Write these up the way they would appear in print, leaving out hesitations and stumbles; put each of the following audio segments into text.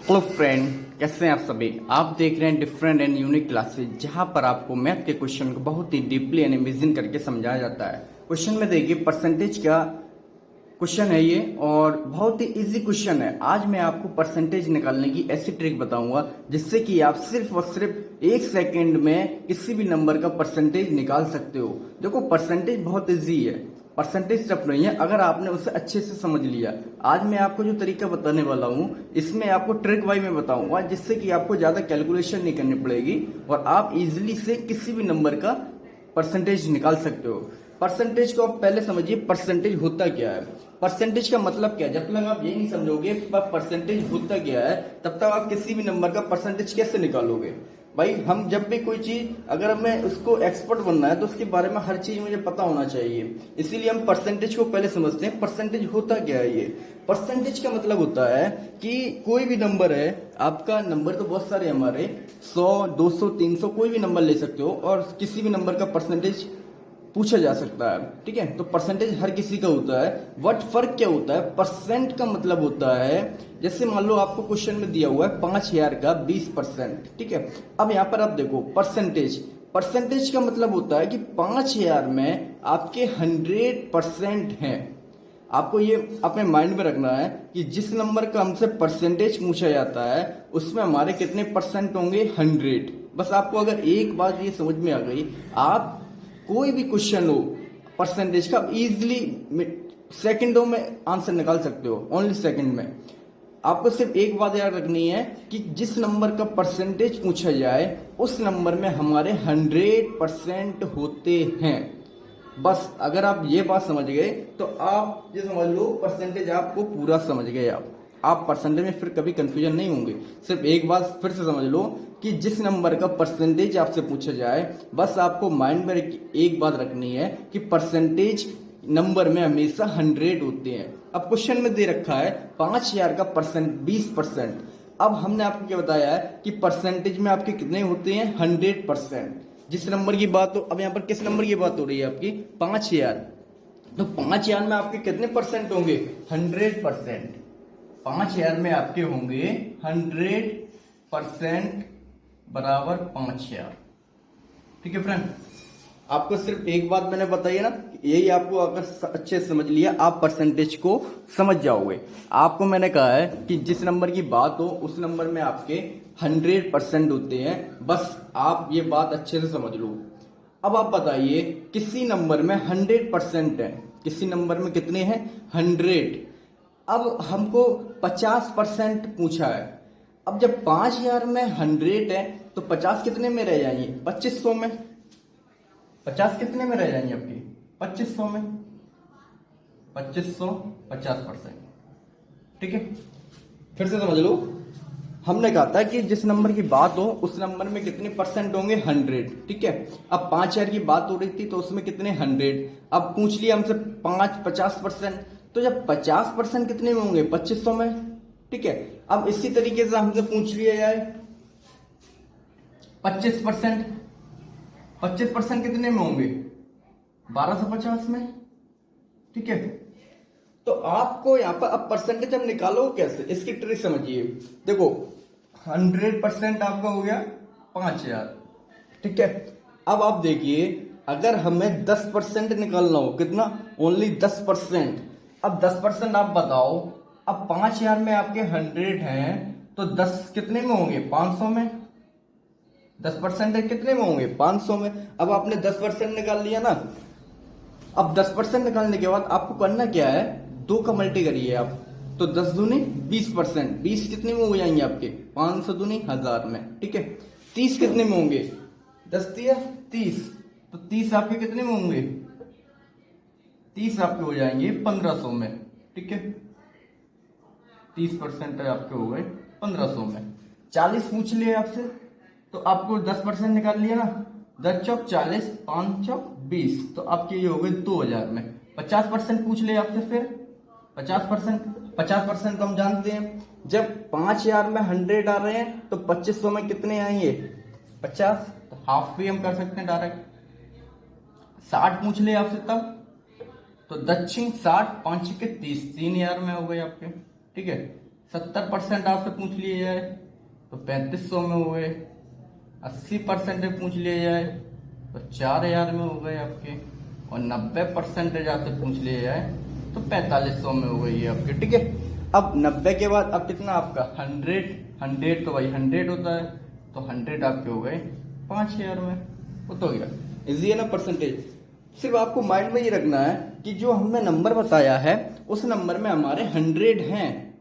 Hello friend, कैसे हैं आप सभी। आप देख रहे हैं डिफरेंट एंड यूनिक क्लासेस, जहां पर आपको मैथ के क्वेश्चन को बहुत ही डीपली एंड इमेजिन करके समझाया जाता है। क्वेश्चन में देखिए, परसेंटेज का क्वेश्चन है ये और बहुत ही इजी क्वेश्चन है। आज मैं आपको परसेंटेज निकालने की ऐसी ट्रिक बताऊंगा जिससे कि आप सिर्फ और सिर्फ 1 सेकेंड में किसी भी नंबर का परसेंटेज निकाल सकते हो। देखो, परसेंटेज बहुत इजी है, परसेंटेज टफ नहीं है अगर आपने उसे अच्छे से समझ लिया। आज मैं आपको जो तरीका बताने वाला हूँ इसमें आपको ट्रिक वाई में बताऊंगा, जिससे कि आपको ज्यादा कैलकुलेशन नहीं करनी पड़ेगी और आप इजीली से किसी भी नंबर का परसेंटेज निकाल सकते हो। परसेंटेज को आप पहले समझिए, परसेंटेज होता क्या है। परसेंटेज का मतलब क्या है, जब तक आप ये नहीं समझोगे परसेंटेज होता क्या है तब तक आप किसी भी नंबर का परसेंटेज कैसे निकालोगे। भाई, हम जब भी कोई चीज, अगर हमें उसको एक्सपर्ट बनना है तो उसके बारे में हर चीज मुझे पता होना चाहिए। इसीलिए हम परसेंटेज को पहले समझते हैं। परसेंटेज होता क्या है, ये परसेंटेज का मतलब होता है कि कोई भी नंबर है, आपका नंबर तो बहुत सारे हमारे 100, 200, 300 कोई भी नंबर ले सकते हो और किसी भी नंबर का परसेंटेज पूछा जा सकता है। ठीक है, तो परसेंटेज हर किसी का होता है। बट फर्क क्या होता है, परसेंट का मतलब होता है, जैसे मान लो आपको क्वेश्चन में दिया हुआ है 5,000 का 20%। ठीक है, अब यहाँ पर आप देखो परसेंटेज, परसेंटेज का मतलब होता है कि 5,000 में आपके 100% हैं। आपको ये अपने माइंड में रखना है कि जिस नंबर का हमसे परसेंटेज पूछा जाता है उसमें हमारे कितने परसेंट होंगे, 100। बस आपको अगर एक बात ये समझ में आ गई, आप कोई भी क्वेश्चन हो परसेंटेज का इजीली सेकंडों में आंसर निकाल सकते हो, ओनली सेकंड में। आपको सिर्फ एक बात याद रखनी है कि जिस नंबर का परसेंटेज पूछा जाए उस नंबर में हमारे 100% होते हैं। बस अगर आप ये बात समझ गए तो आप ये समझ लो परसेंटेज आपको पूरा समझ गए। आप परसेंटेज में फिर कभी कंफ्यूजन नहीं होंगे। सिर्फ एक बात फिर से समझ लो कि जिस नंबर का परसेंटेज आपसे पूछा जाए, बस आपको माइंड में एक बात रखनी है कि परसेंटेज नंबर में हमेशा 100 होते हैं। अब क्वेश्चन में दे रखा है 5,000 का 20%। अब हमने आपको क्या बताया है कि परसेंटेज में आपके कितने होते हैं, 100%। जिस नंबर की बात हो, अब यहाँ पर किस नंबर की बात हो रही है आपकी, 5,000। तो 5,000 में आपके कितने परसेंट होंगे, 100%। 5,000 में आपके होंगे 100% बराबर 5,000। ठीक है फ्रेंड, आपको सिर्फ एक बात मैंने बताई है ना, यही आपको अगर अच्छे से समझ लिया आप परसेंटेज को समझ जाओगे। आपको मैंने कहा है कि जिस नंबर की बात हो उस नंबर में आपके 100% होते हैं। बस आप ये बात अच्छे से समझ लो। अब आप बताइए, किसी नंबर में 100% है, किसी नंबर में कितने हैं, 100। अब हमको 50% पूछा है। अब जब 5,000 में 100 है तो 50 कितने में रह जाएंगे, 2,500 में। 50 कितने में रह जाएंगे आपकी, 2,500 में। 2,500 50%। ठीक है, फिर से समझ लो। हमने कहा था कि जिस नंबर की बात हो उस नंबर में कितने परसेंट होंगे, 100। ठीक है, अब 5,000 की बात हो रही थी तो उसमें कितने, 100। अब पूछ लिया हमसे 50%, तो जब 50% कितने में होंगे, 2,500 में। ठीक है, अब इसी तरीके से हमसे पूछ लिया जाए 25%। 25% कितने में होंगे, 1,250 में। ठीक है, तो आपको यहां पर अब परसेंटेज हम निकालो कैसे, इसकी ट्रिक समझिए। देखो, 100% आपका हो गया 5,000। ठीक है, अब आप देखिए, अगर हमें 10% निकालना हो, कितना, ओनली 10%। अब 10% आप बताओ, अब 5,000 में आपके 100 हैं तो 10 कितने में होंगे, 500 में। 10% कितने में होंगे, 500 में। अब आपने 10% निकाल लिया ना। अब 10% निकालने के बाद आपको करना क्या है, 2 का मल्टी करिए आप, तो 10 दूनी 20%। 20 कितने में हो जाएंगे आपके, 500 दूनी 1,000 में। ठीक है, 30 कितने में होंगे, 10 दिया 30, तो 30 आपके कितने में होंगे, 30 आपके हो जाएंगे 1,500 में। ठीक है, 30% आपके हो गए 1,500 में। 40 पूछ लिए आपसे तो आपको 10% निकाल लिया ना, 10 चौक 40, 5 चौक 20, तो आपके ये हो गए 2,000 में। 50% पूछ ले आपसे, फिर 50% तो हम जानते हैं, जब 5,000 में 100 आ रहे हैं तो 2,500 में कितने आएंगे, 50, तो हाफ भी हम कर सकते हैं डायरेक्ट। 60 पूछ ले आपसे तब, तो दक्षिण 60, 5 के 30, 3,000 में हो गए आपके। ठीक है, 70% आपसे पूछ लिया जाए तो 3500 में हो गए। 80% पूछ लिया जाए तो 4000 में हो गए आपके। और 90% आपसे पूछ लिया जाए तो 4500 में हो गई है आपके। ठीक है, अब 90 के बाद अब कितना आपका 100 तो भाई 100 होता है, तो 100 आपके हो गए 5000 में। वो तो हो गया, इजी है ना परसेंटेज। सिर्फ आपको माइंड में ये रखना है कि जो हमने नंबर बताया है उस नंबर में हमारे 100 हैं।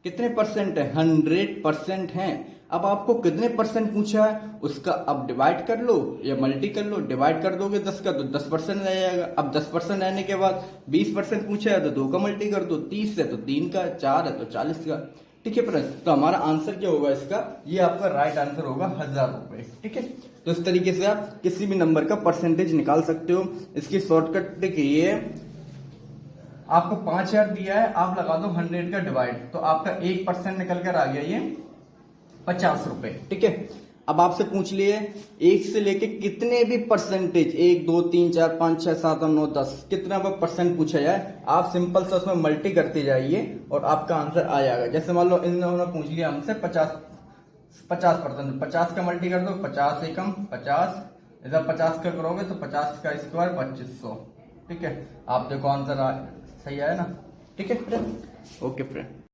कितने परसेंट है? 100% हैं। अब आपको कितने परसेंट पूछा है उसका अब डिवाइड कर लो या मल्टी कर लो। डिवाइड कर दोगे 10 का तो 10% रह जाएगा। अब 10% रहने के बाद 20% पूछा है तो 2 का मल्टी कर दो, 30 है तो 3 का, 4 है तो 40 का। ठीक है फ्रेंड्स, तो हमारा आंसर क्या होगा इसका? ये आपका राइट आंसर होगा 1000 रुपए। ठीक है, तो इस तरीके से आप किसी भी नंबर का परसेंटेज निकाल सकते हो। इसकी शॉर्टकट ट्रिक ये है, आपको 5000 दिया है, आप लगा दो 100 का डिवाइड, तो आपका 1% निकल कर आ गया ये 50 रुपए। ठीक है, अब आपसे पूछ लिए एक से लेके कितने भी परसेंटेज, 1 2 3 4 5 6 7 8 9 10 कितना परसेंट पूछा जाए, आप सिंपल सा उसमें मल्टी करते जाइए और आपका आंसर आ जाएगा। जैसे मान लो इन्होंने पूछ लिया हमसे 50%, 50 का मल्टी कर दो, 50 एकम 50, इधर 50 का करोगे तो 50 का स्क्वायर 2500। ठीक है, आप देखो आंसर सही आया ना। ठीक है फ्रेंड, ओके फ्रेंड।